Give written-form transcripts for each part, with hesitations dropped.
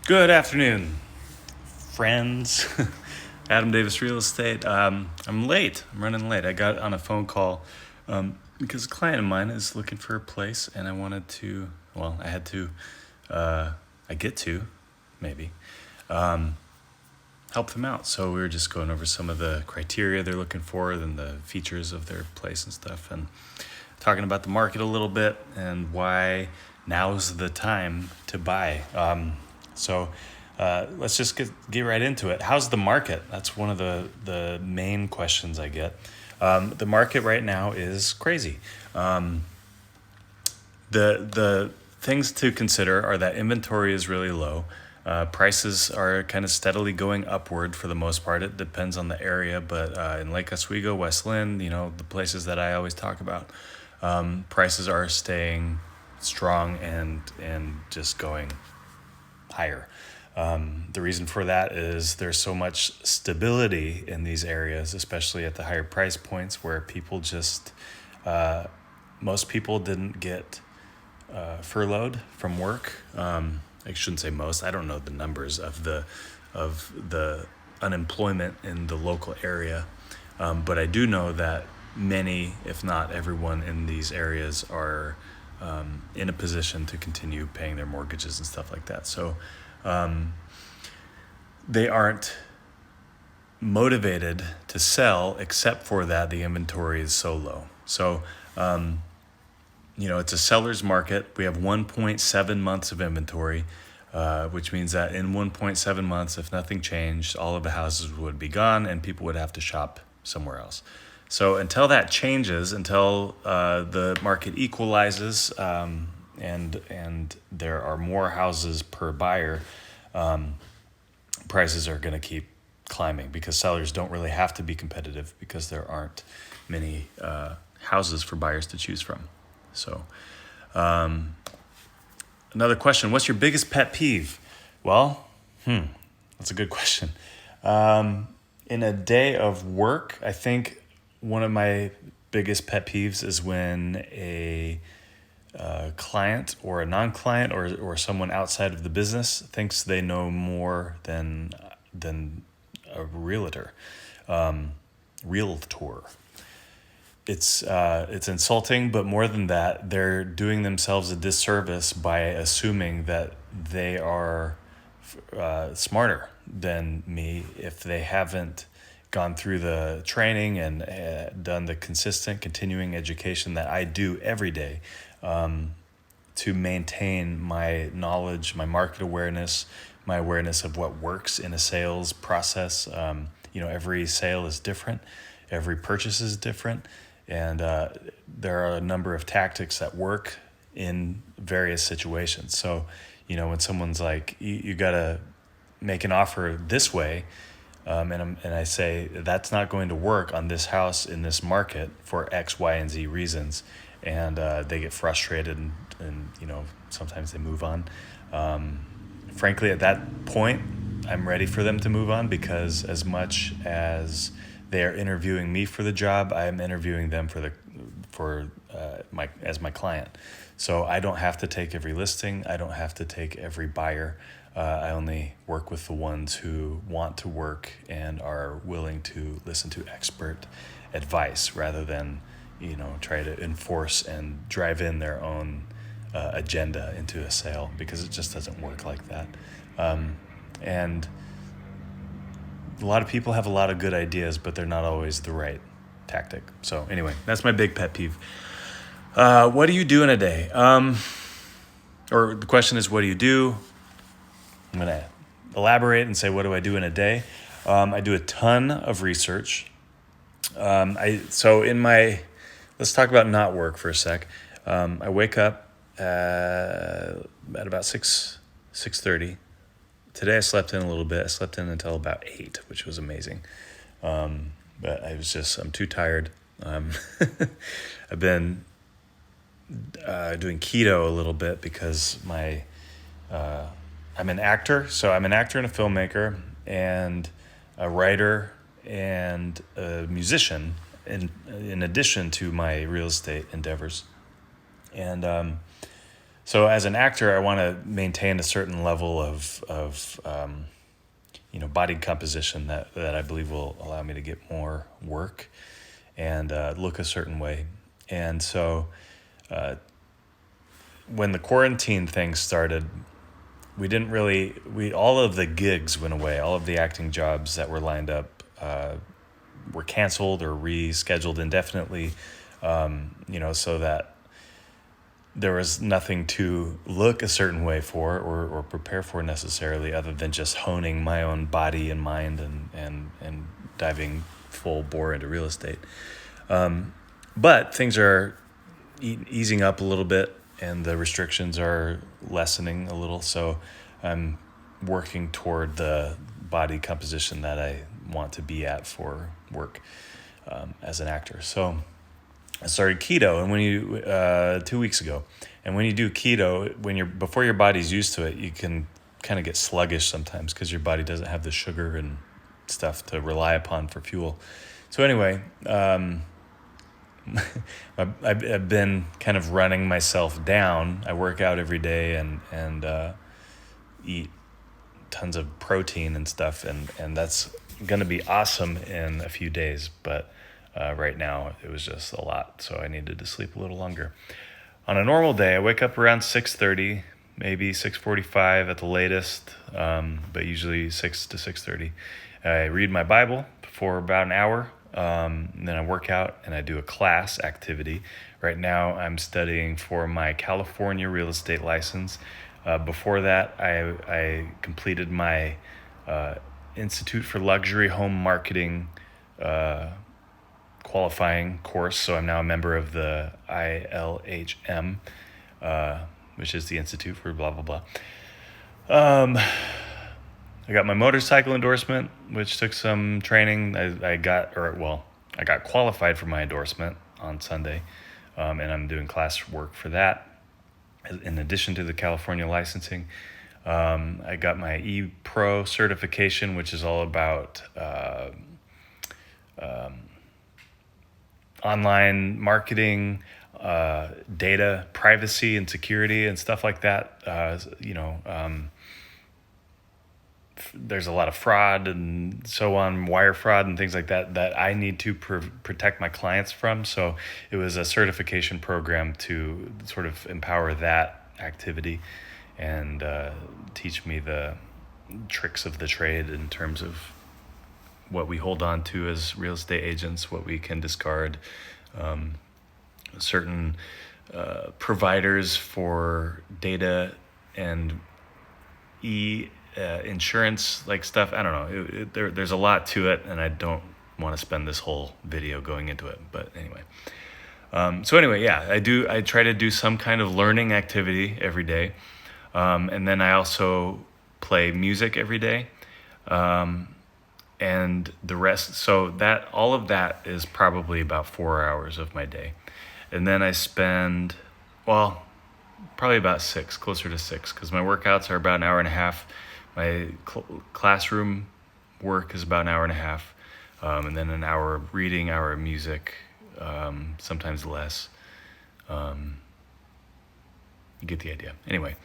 Good afternoon, friends. Adam Davis Real Estate. I'm late. I'm running late. I got on a phone call because a client of mine is looking for a place, and I wanted to. Well, I had to. I get to, maybe, help them out. So we were just going over some of the criteria they're looking for, and the features of their place and stuff, and talking about the market a little bit and why now's the time to buy. So let's just get right into it. How's the market? That's one of the main questions I get. The market right now is crazy. The things to consider are that inventory is really low. Prices are kind of steadily going upward for the most part. It depends on the area, but in Lake Oswego, West Linn, the places that I always talk about, prices are staying strong and just going higher. The reason for that is there's so much stability in these areas, especially at the higher price points, where people just most people didn't get furloughed from work. I shouldn't say most. I don't know the numbers of the unemployment in the local area, but I do know that many, if not everyone, in these areas are in a position to continue paying their mortgages and stuff like that. So they aren't motivated to sell, except for that the inventory is so low. So it's a seller's market. We have 1.7 months of inventory, which means that in 1.7 months, if nothing changed, all of the houses would be gone and people would have to shop somewhere else. So until that changes, until the market equalizes and there are more houses per buyer, prices are going to keep climbing because sellers don't really have to be competitive because there aren't many houses for buyers to choose from. So another question, what's your biggest pet peeve? Well, that's a good question. In a day of work, I think one of my biggest pet peeves is when a client or a non-client or someone outside of the business thinks they know more than a realtor. It's insulting, but more than that, they're doing themselves a disservice by assuming that they are smarter than me if they haven't gone through the training and done the consistent continuing education that I do every day to maintain my knowledge, my market awareness, my awareness of what works in a sales process. Every sale is different, every purchase is different, and there are a number of tactics that work in various situations. So, when someone's like, you got to make an offer this way, and I say, that's not going to work on this house in this market for X, Y, and Z reasons, and they get frustrated and sometimes they move on. Frankly, at that point, I'm ready for them to move on because as much as they are interviewing me for the job, I am interviewing them as my client. So I don't have to take every listing. I don't have to take every buyer. I only work with the ones who want to work and are willing to listen to expert advice rather than, try to enforce and drive in their own agenda into a sale, because it just doesn't work like that. And a lot of people have a lot of good ideas, but they're not always the right tactic. So anyway, that's my big pet peeve. What do you do in a day? Or the question is, what do you do? I'm going to elaborate and say, what do I do in a day? I do a ton of research. Let's talk about not work for a sec. I wake up at about 6:30. Today I slept in a little bit. I slept in until about 8, which was amazing. But I'm too tired. I've been doing keto a little bit because I'm an actor. So I'm an actor and a filmmaker and a writer and a musician in addition to my real estate endeavors. And So as an actor, I want to maintain a certain level of body composition that I believe will allow me to get more work and look a certain way. And so when the quarantine thing started, all of the gigs went away. All of the acting jobs that were lined up were canceled or rescheduled indefinitely, so that there was nothing to look a certain way for or prepare for necessarily, other than just honing my own body and mind and diving full bore into real estate. But things are easing up a little bit, and the restrictions are lessening a little. So I'm working toward the body composition that I want to be at for work as an actor. So I started keto, and when you 2 weeks ago, and when you do keto, before your body's used to it, you can kind of get sluggish sometimes because your body doesn't have the sugar and stuff to rely upon for fuel. So anyway, I've been kind of running myself down. I work out every day and eat tons of protein and stuff, and that's going to be awesome in a few days, but right now it was just a lot, so I needed to sleep a little longer. On a normal day, I wake up around 6:30, maybe 6:45 at the latest, but usually 6 to 6:30. I read my Bible for about an hour, and then I work out and I do a class activity. Right now I'm studying for my California real estate license. Before that, I completed my Institute for Luxury Home Marketing qualifying course, so I'm now a member of the ILHM, which is the Institute for blah, blah, blah. I got my motorcycle endorsement, which took some training. I got qualified for my endorsement on Sunday, and I'm doing class work for that, in addition to the California licensing. I got my E-Pro certification, which is all about online marketing, data privacy and security and stuff like that. There's a lot of fraud and so on, wire fraud and things like that I need to protect my clients from. So it was a certification program to sort of empower that activity and teach me the tricks of the trade in terms of what we hold on to as real estate agents, what we can discard, certain providers for data and insurance like stuff. I don't know. There's a lot to it, and I don't want to spend this whole video going into it. But anyway, I try to do some kind of learning activity every day, and then I also play music every day. And the rest, so that all of that is probably about 4 hours of my day. And then I spend, probably about 6, closer to 6, because my workouts are about an hour and a half. My classroom work is about an hour and a half, and then an hour of reading, hour of music, sometimes less. You get the idea. Anyway.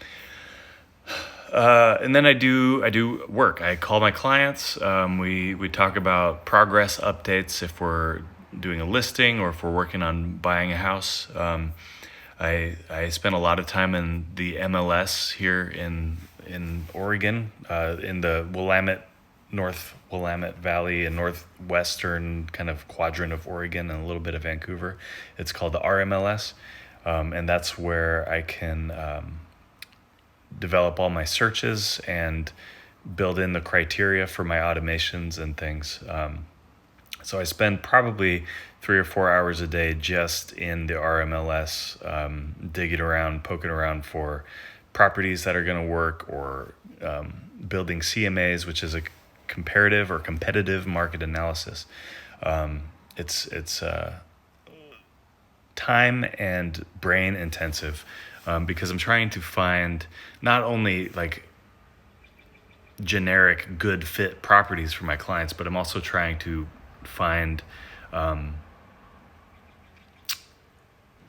And then I do work. I call my clients. We talk about progress updates if we're doing a listing or if we're working on buying a house. I spend a lot of time in the MLS here in Oregon, in the North Willamette Valley and northwestern kind of quadrant of Oregon and a little bit of Vancouver. It's called the RMLS, and that's where I can develop all my searches and build in the criteria for my automations and things. So I spend probably 3 or 4 hours a day just in the RMLS, digging around, poking around for properties that are going to work, or building CMAs, which is a comparative or competitive market analysis. It's time and brain intensive, because I'm trying to find not only like generic good fit properties for my clients, but I'm also trying to find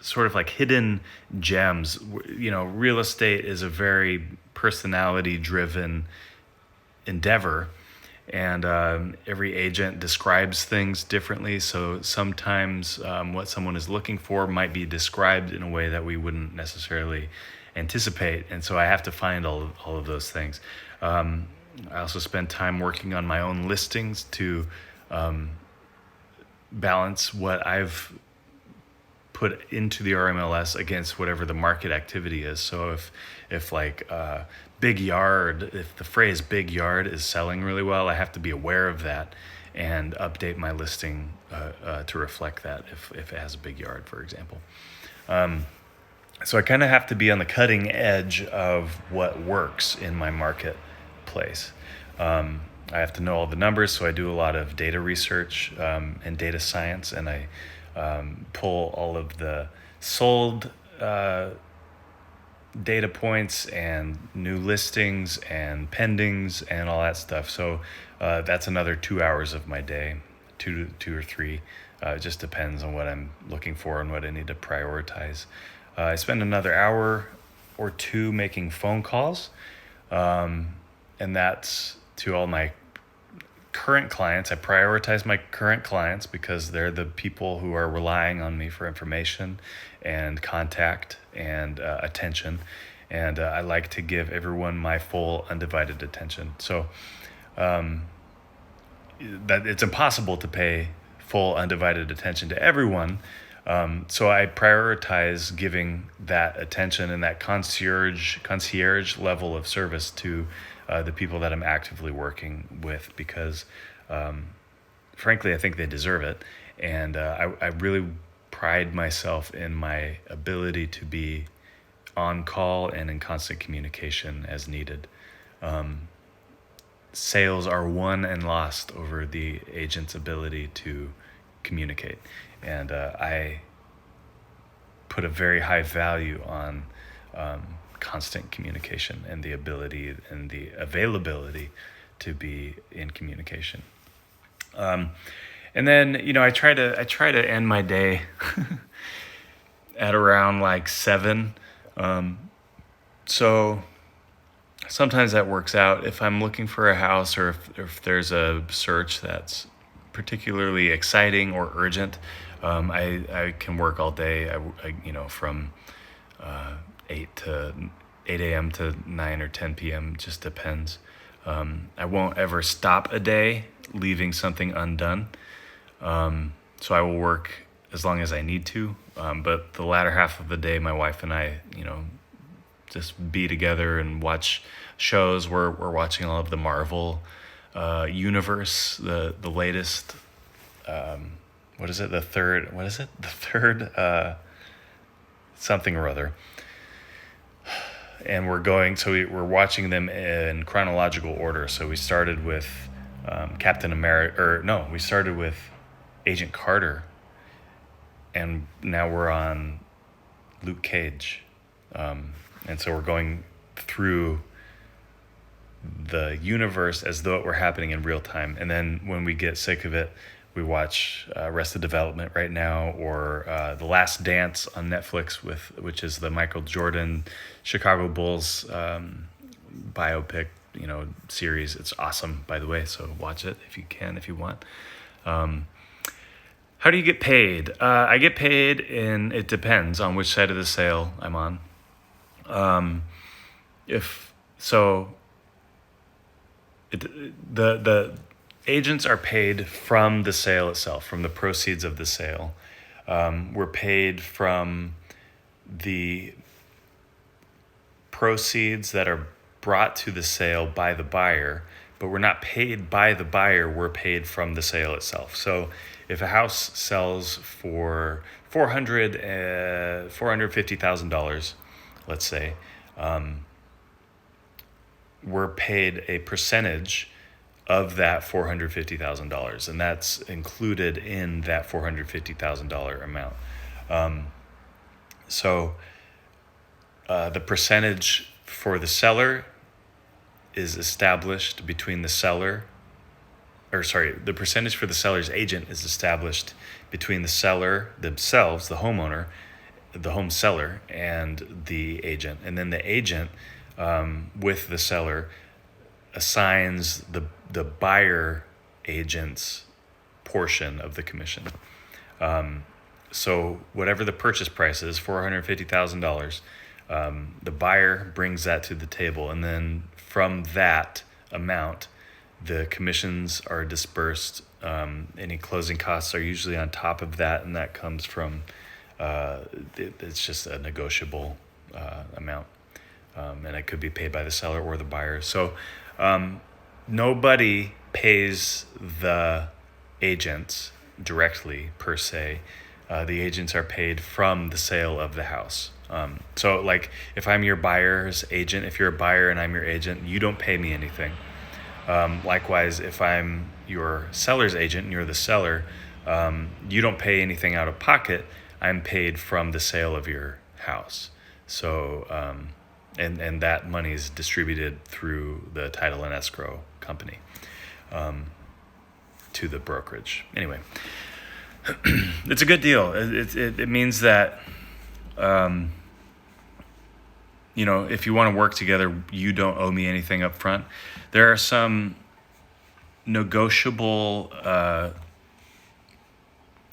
sort of like hidden gems. Real estate is a very personality driven endeavor, and every agent describes things differently. So sometimes what someone is looking for might be described in a way that we wouldn't necessarily anticipate, and so I have to find all of those things. I also spend time working on my own listings to balance what I've put into the RMLS against whatever the market activity is. So if like big yard, if the phrase big yard is selling really well, I have to be aware of that and update my listing to reflect that if it has a big yard, for example. So I kind of have to be on the cutting edge of what works in my marketplace. I have to know all the numbers, so I do a lot of data research and data science, and I pull all of the sold data points and new listings and pendings and all that stuff. So that's another 2 hours of my day, two or three. It just depends on what I'm looking for and what I need to prioritize. I spend another hour or two making phone calls, and that's to all my current clients. I prioritize my current clients because they're the people who are relying on me for information and contact and attention, and I like to give everyone my full undivided attention. So that it's impossible to pay full undivided attention to everyone. So I prioritize giving that attention and that concierge level of service to the people that I'm actively working with, because frankly, I think they deserve it. And I really pride myself in my ability to be on call and in constant communication as needed. Sales are won and lost over the agent's ability to communicate. And I put a very high value on constant communication and the ability and the availability to be in communication. And then, I try to end my day at around like 7. So sometimes that works out. If I'm looking for a house, or if there's a search that's particularly exciting or urgent, I can work all day. From 8 a.m. to 9 or 10 p.m. Just depends. I won't ever stop a day leaving something undone. So I will work as long as I need to. But the latter half of the day, my wife and I, just be together and watch shows. We're watching all of the Marvel universe, the latest. What is it? The third something or other. And we're watching them in chronological order. So we started with Captain America, we started with Agent Carter, and now we're on Luke Cage. And so we're going through the universe as though it were happening in real time. And then when we get sick of it, we watch Arrested Development right now, or The Last Dance on Netflix, which is the Michael Jordan Chicago Bulls biopic, series. It's awesome, by the way, so watch it if you can, if you want. How do you get paid? I get paid it depends on which side of the sale I'm on. The agents are paid from the sale itself, from the proceeds of the sale. We're paid from the proceeds that are brought to the sale by the buyer, but we're not paid by the buyer, we're paid from the sale itself. So if a house sells for $450,000, let's say, we're paid a percentage of that $450,000, and that's included in that $450,000 amount. So the percentage for the seller is established between the percentage for the seller's agent is established between the seller themselves, the homeowner, the home seller and the agent, and then the agent with the seller assigns the buyer agent's portion of the commission. So whatever the purchase price is, $450,000, the buyer brings that to the table, and then from that amount, the commissions are dispersed. Any closing costs are usually on top of that, and that comes from it's just a negotiable amount, and it could be paid by the seller or the buyer. So nobody pays the agents directly per se. The agents are paid from the sale of the house. So like if I'm your buyer's agent, if you're a buyer and I'm your agent, you don't pay me anything. Likewise, if I'm your seller's agent and you're the seller, you don't pay anything out of pocket. I'm paid from the sale of your house. So, and that money is distributed through the title and escrow company to the brokerage. Anyway, it's a good deal. It means that, if you want to work together, you don't owe me anything up front. There are some negotiable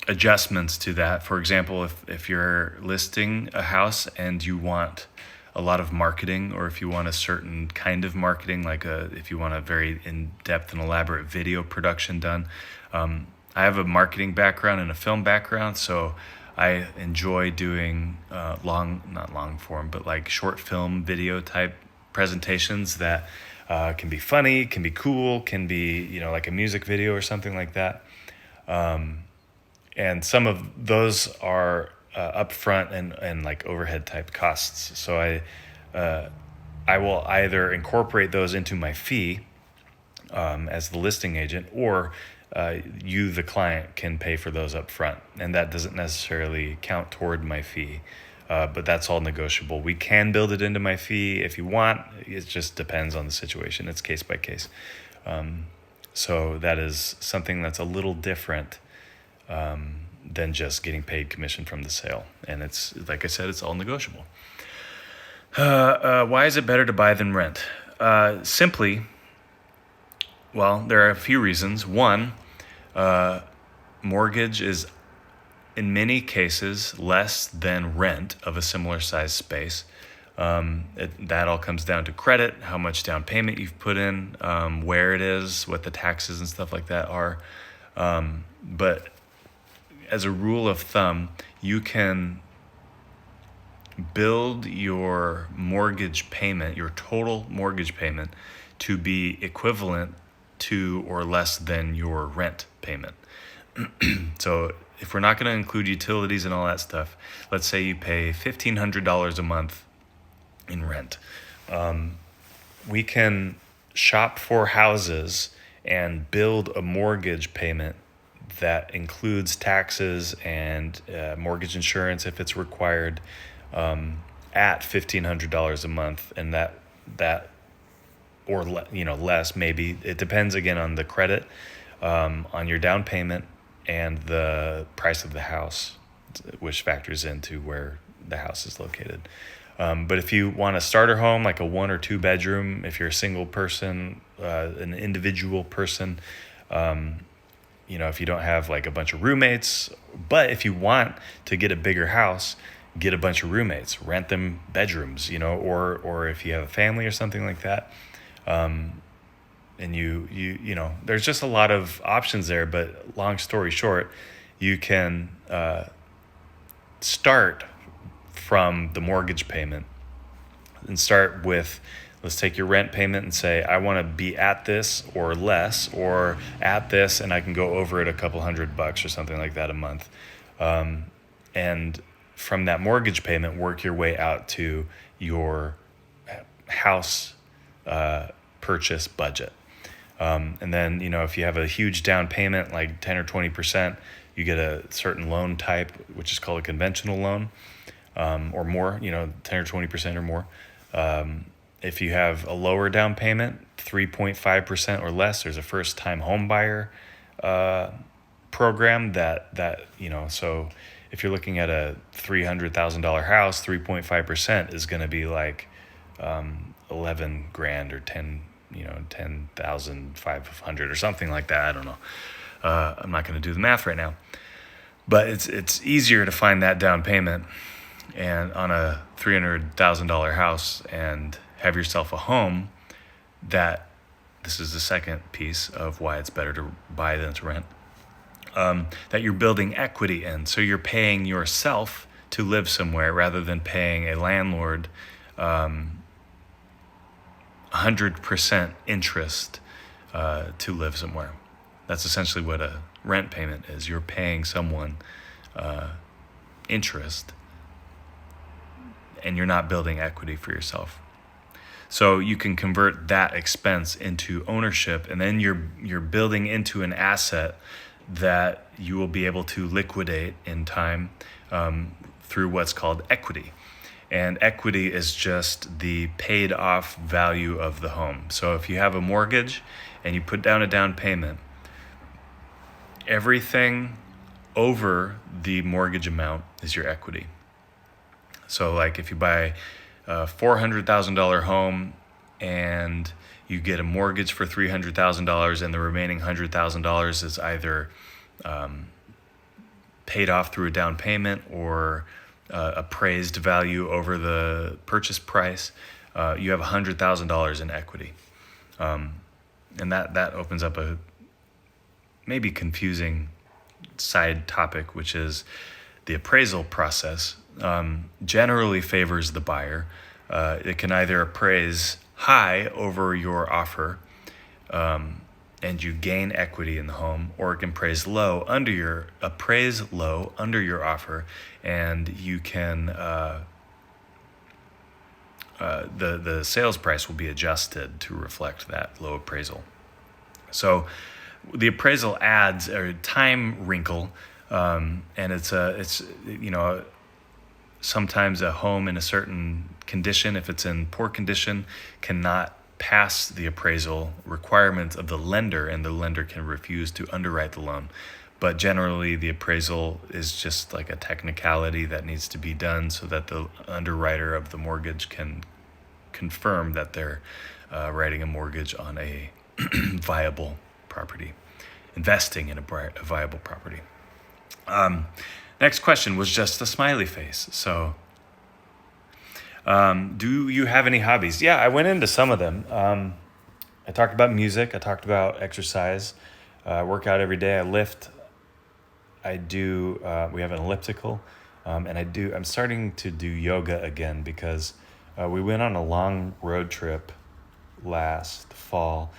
adjustments to that. For example, if you're listing a house and you want a lot of marketing, or if you want a certain kind of marketing, if you want a very in-depth and elaborate video production done. I have a marketing background and a film background, so I enjoy doing not long form, but like short film video type presentations that can be funny, can be cool, can be, like a music video or something like that. And some of those are upfront and like overhead type costs. So I will either incorporate those into my fee as the listing agent, or you, the client, can pay for those up front. And that doesn't necessarily count toward my fee, but that's all negotiable. We can build it into my fee if you want. It just depends on the situation. It's case by case. So that is something that's a little different than just getting paid commission from the sale. And it's, like I said, it's all negotiable. Why is it better to buy than rent? Simply, well, there are a few reasons. One, mortgage is in many cases less than rent of a similar size space. That all comes down to credit, how much down payment you've put in, where it is, what the taxes and stuff like that are. But as a rule of thumb, you can build your mortgage payment, your total mortgage payment, to be equivalent to or less than your rent payment. So if we're not going to include utilities and all that stuff, let's say you pay $1,500 a month in rent. We can shop for houses and build a mortgage payment that includes taxes and mortgage insurance if it's required, at $1,500 a month, and that or less maybe. It depends again on the credit, on your down payment, and the price of the house, which factors into where the house is located. But if you want a starter home, like a 1 or 2 bedroom, if you're a single person, an individual person, if you don't have like a bunch of roommates, but if you want to get a bigger house, get a bunch of roommates, rent them bedrooms, or if you have a family or something like that. And you there's just a lot of options there, but long story short, you can start from the mortgage payment and start with, let's take your rent payment and say, I want to be at this or less, or at this, and I can go over it a couple $100 or something like that a month. And from that mortgage payment, work your way out to your house purchase budget. And then, if you have a huge down payment, like 10 or 20%, you get a certain loan type, which is called a conventional loan, or more, 10 or 20% or more. If you have a lower down payment, 3.5% or less, there's a first-time home buyer program that so if you're looking at a $300,000 house, 3.5% is going to be like 11 grand or 10,500 or something like that. I don't know. I'm not going to do the math right now, but it's easier to find that down payment and on a $300,000 house and have yourself a home. That this is the second piece of why it's better to buy than to rent. That you're building equity in, so you're paying yourself to live somewhere rather than paying a landlord 100% interest to live somewhere. That's essentially what a rent payment is. You're paying someone interest, and you're not building equity for yourself. So you can convert that expense into ownership, and then you're building into an asset that you will be able to liquidate in time through what's called equity. And equity is just the paid off value of the home. So if you have a mortgage and you put down a down payment, everything over the mortgage amount is your equity. So like if you buy a $400,000 home and you get a mortgage for $300,000 and the remaining $100,000 is either paid off through a down payment or appraised value over the purchase price, you have $100,000 in equity. And that opens up a maybe confusing side topic, which is the appraisal process. Generally favors the buyer. It can either appraise high over your offer and you gain equity in the home, or it can appraise low under your offer, and you can the sales price will be adjusted to reflect that low appraisal. So the appraisal adds a time wrinkle, and it's sometimes a home in a certain condition, if it's in poor condition, cannot pass the appraisal requirements of the lender, and the lender can refuse to underwrite the loan. But generally, the appraisal is just like a technicality that needs to be done so that the underwriter of the mortgage can confirm that they're writing a mortgage on a viable property, investing in a viable property. Next question was just a smiley face. So, do you have any hobbies? Yeah, I went into some of them. I talked about music. I talked about exercise. I work out every day. I lift. I do. We have an elliptical, and I'm starting to do yoga again because we went on a long road trip last fall,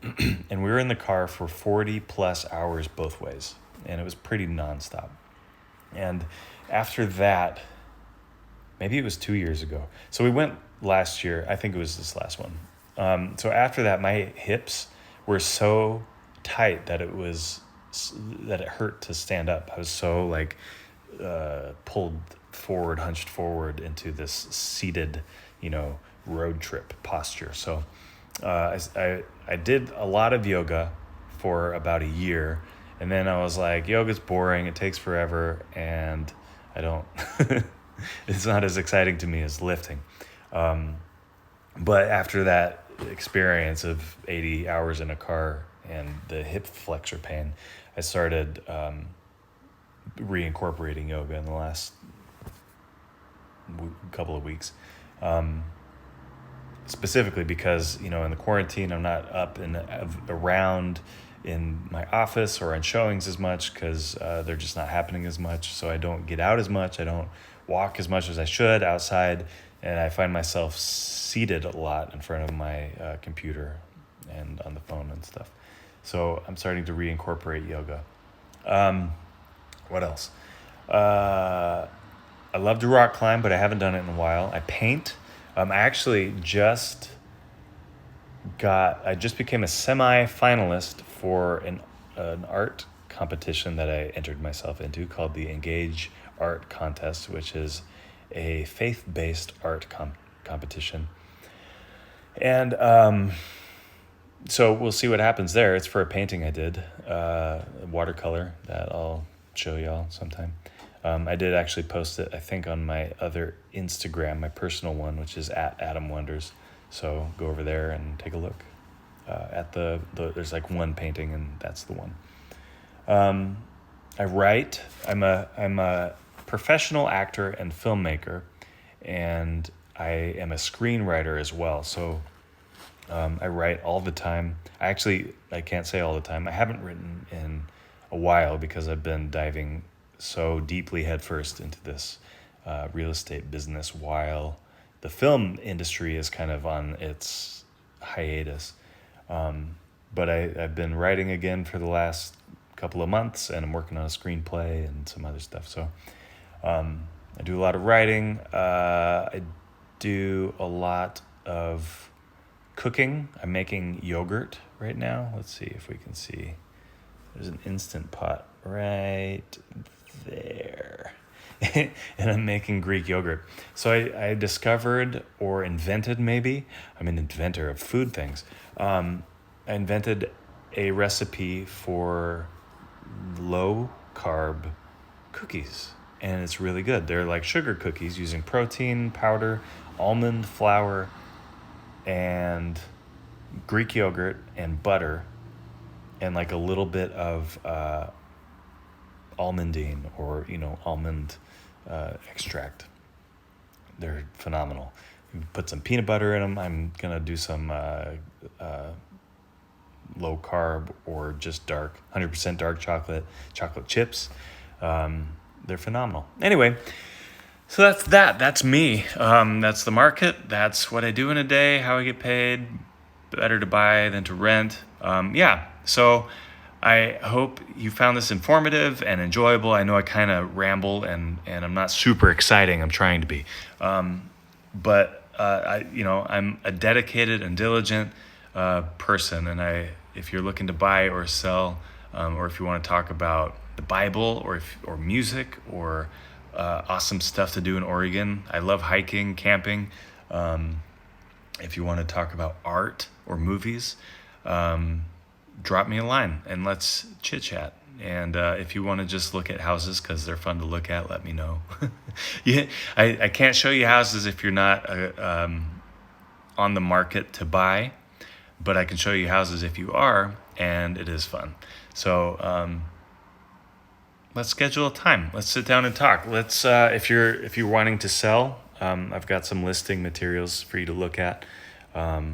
and we were in the car for 40 plus hours both ways, and it was pretty nonstop. And after that, maybe it was 2 years ago. So we went last year. I think it was this last one. So after that, my hips were so tight that it hurt to stand up. I was so pulled forward, hunched forward into this seated, road trip posture. So I did a lot of yoga for about a year. And then I was like, yoga's boring. It takes forever. And I don't, it's not as exciting to me as lifting. But after that experience of 80 hours in a car and the hip flexor pain, I started reincorporating yoga in the last couple of weeks. Specifically because, in the quarantine, I'm not up and around in my office or on showings as much because they're just not happening as much. So I don't get out as much. I don't walk as much as I should outside. And I find myself seated a lot in front of my computer and on the phone and stuff. So I'm starting to reincorporate yoga. What else? I love to rock climb, but I haven't done it in a while. I paint. I actually just became a semi-finalist for an art competition that I entered myself into called the Engage Art Contest, which is a faith-based art competition. And so we'll see what happens there. It's for a painting I did, watercolor, that I'll show y'all sometime. I did actually post it, I think, on my other Instagram, my personal one, which is at Adam Wonders. So go over there and take a look. At there's like one painting, and that's the one. I write. I'm a professional actor and filmmaker, and I am a screenwriter as well. So I write all the time. I can't say all the time. I haven't written in a while because I've been diving so deeply headfirst into this real estate business while the film industry is kind of on its hiatus. But I've been writing again for the last couple of months, and I'm working on a screenplay and some other stuff. So I do a lot of writing. I do a lot of cooking. I'm making yogurt right now. Let's see if we can see. There's an Instant Pot right there. And I'm making Greek yogurt. So I discovered or invented, maybe, I'm an inventor of food things. I invented a recipe for low carb cookies, and it's really good. They're like sugar cookies using protein powder, almond flour, and Greek yogurt and butter, and like a little bit of almondine or almond extract. They're phenomenal. You put some peanut butter in them. I'm gonna do some low carb or just dark, 100% dark chocolate chips. They're phenomenal. Anyway, so that's me. That's the market. That's what I do in a day, how I get paid. Better to buy than to rent. So I hope you found this informative and enjoyable. I know I kind of ramble and I'm not super exciting. I'm trying to be. But I'm a dedicated and diligent person, and if you're looking to buy or sell, or if you want to talk about the Bible or music or awesome stuff to do in Oregon, I love hiking, camping. If you want to talk about art or movies, drop me a line and let's chit chat. And if you want to just look at houses because they're fun to look at, let me know. I can't show you houses if you're not on the market to buy, but I can show you houses if you are, and it is fun. So let's schedule a time. Let's sit down and talk. Let's if you're wanting to sell, I've got some listing materials for you to look at.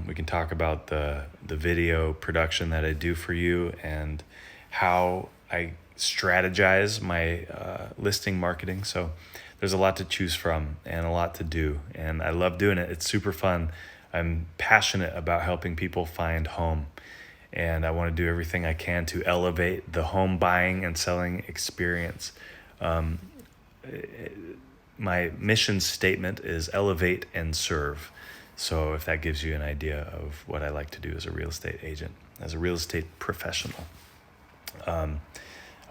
We can talk about the video production that I do for you and how I strategize my listing marketing. So there's a lot to choose from and a lot to do, and I love doing it. It's super fun. I'm passionate about helping people find home, and I want to do everything I can to elevate the home buying and selling experience. My mission statement is elevate and serve. So if that gives you an idea of what I like to do as a real estate agent, as a real estate professional. I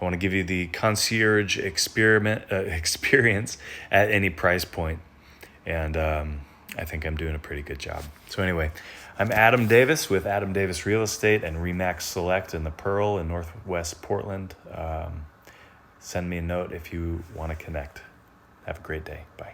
want to give you the concierge experience at any price point. And I think I'm doing a pretty good job. So anyway, I'm Adam Davis with Adam Davis Real Estate and Remax Select in the Pearl in Northwest Portland. Send me a note if you want to connect. Have a great day. Bye.